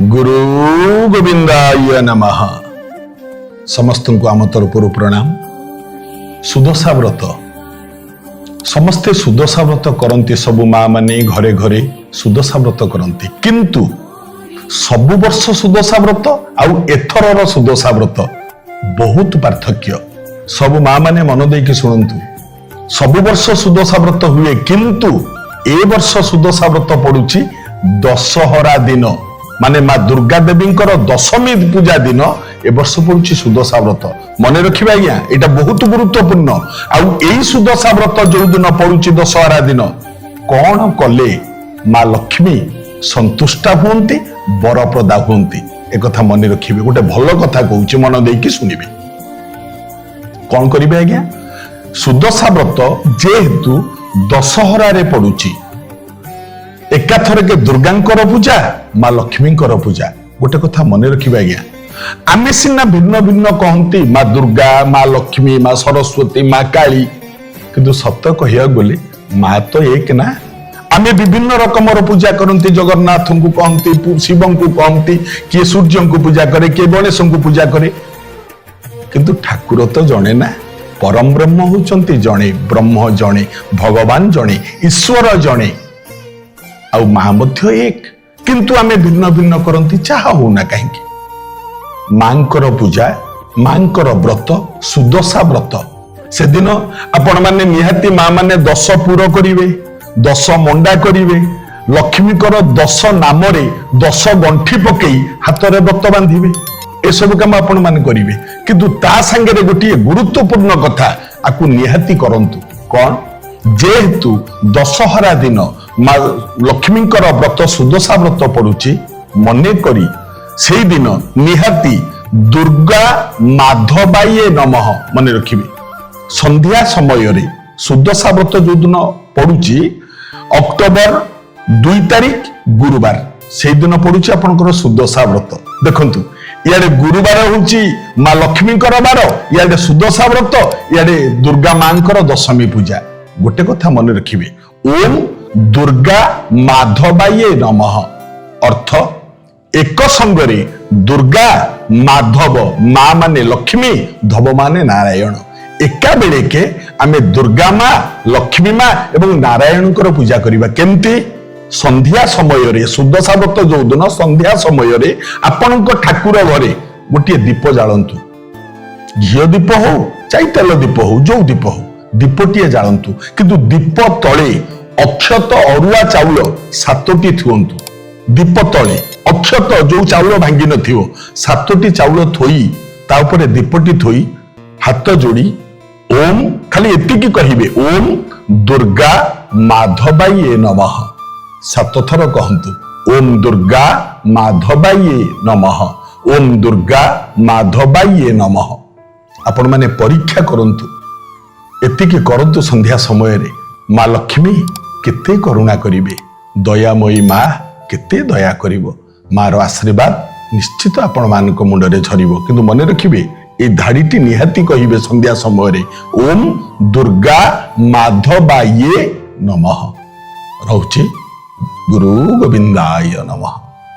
गुरु गोविंदाय नमः। समस्त को आम तरफ प्रणाम। सुदशा व्रत समस्ते सुदशा व्रत करती, सबु माँ माने घरे घरे सुदशा व्रत करती, किंतु सबु वर्ष सुदशा व्रत आउ एथरर सुदशा व्रत बहुत पार्थक्य। सबु माँ माने मन देकी शुणु, सबु वर्ष सुदशा व्रत हुए, किंतु ए वर्ष सुदशा व्रत पड़ुछि दशहरा दिन, माने माँ दुर्गा देवी दशमी पूजा दिन ए वर्ष पड़ुछि सुदशा व्रत। मन रखिबा आज्ञा, एटा बहुत गुरुत्वपूर्ण। आउ एई सुदशा व्रत जो दिन पड़ुछि दशहरा दिन, कौन कले माँ लक्ष्मी संतुष्टा हुंती, वरप्रदा हुंती, एक कथा मन रखिबे। गोटे भल कथा कहूछि, मन देकी सुनिबे। कौन करिबे आज्ञा? सुदशा व्रत जेहेतु दशहरा रे पड़ुछि, एकाथर के दुर्गांकर पूजा, माँ लक्ष्मींकर पूजा। गोटे कथा मन रखिबे आज्ञा, आमे सिना भिन्न भिन्न कहती माँ दुर्गा, माँ लक्ष्मी, माँ सरस्वती, माँ काली, किंतु सत्य कहिया गले माँ तो एक ना। आमे विभिन्न रकमर पूजा करती, जगन्नाथ को कहती, शिव को कहती, किए सूर्य को पूजा करे, किए गणेश को पूजा करे, किंतु ठाकुर तो जणे ना। परम ब्रह्म होचंती जणे, ब्रह्म जणे, भगवान जणे, ईश्वर जणे, आउ माँ मध्य एक, किंतु आमे भिन्न भिन्न करती। चाह होना कहीं मांकर पूजा, मांकर व्रत सुदशा व्रत, से दिन आपण माने निहाती माँ माने 10 पुर करिवे, 10 मंडा करिवे, लक्ष्मी कर 10 नाम रे 10 गंठी पकई हाथ रे व्रत बांधिवे। ए सब काम आपण माने करिवे, किंतु ता संगे रे गोटिए गुरुत्वपूर्ण कथा आकु निहाती करंतु। कौन? जेहेतु दशहरा दिन माँ लक्ष्मी व्रत सुदशा व्रत पड़ुछि, मने करी से दिन निहाती दुर्गा माधवाये नमः मन रखिबे। संध्या समय रे सुदशा व्रत जो दिन पड़ुछि अक्टोबर 2 तारिख गुरुवार, से दिन पड़ुछि आपनकर सुदशा व्रत। देखंतु इयाडे गुरुवार होउछि माँ लक्ष्मी बार, इयाडे सुदशा व्रत, इयाडे दुर्गा मांकर दशमी पूजा। गोटे कथा मन रखिबे, ओम दुर्गा माधवाये नमः अर्थ एक संगरे दुर्गा माधव, माँ माने लक्ष्मी, धव माने नारायण। एका बेले के आमे दुर्गा माँ, लक्ष्मी माँ एवं नारायण पूजा करिबा। केमती? संध्या समय रे सुदशा व्रत जो दिन संध्या समय रे आपणक ठाकुर घरे गोटे दीप जालंतु, घिओ दीप हो चाहे तेल दीप हो, जो दीप हो, दीपटीए जालंतु, किंतु दीप तले अक्षत अरुआ चाउल 7टी थुअंतु। दीप तले अक्षत जो चाउल भांगी नथिवो 7टी चाउल थोई, ता ऊपर दीपटी थोई, हाथ जोड़ी ओम, खाली एतिकी कहिबे, ओम दुर्गा माधवाये नमः 7 थर कहंतु। ओम दुर्गा माधवाये नमः, ओम दुर्गा माधवाये नमः। आपण माने परीक्षा करंतु, एतिकी करंतु। संध्या समय रे माँ लक्ष्मी केते करुणा करिवे, दयामयी माँ केते दया करिवो। मार आशीर्वाद निश्चित आपण मानक मुंडरे झरिवो। किंतु मन रखिबे ए धाड़ीटी निहाती कहिबे संध्या समय रे, ओम दुर्गा माधवाये नमः। रहुछि गुरु गोविंदाय नमः।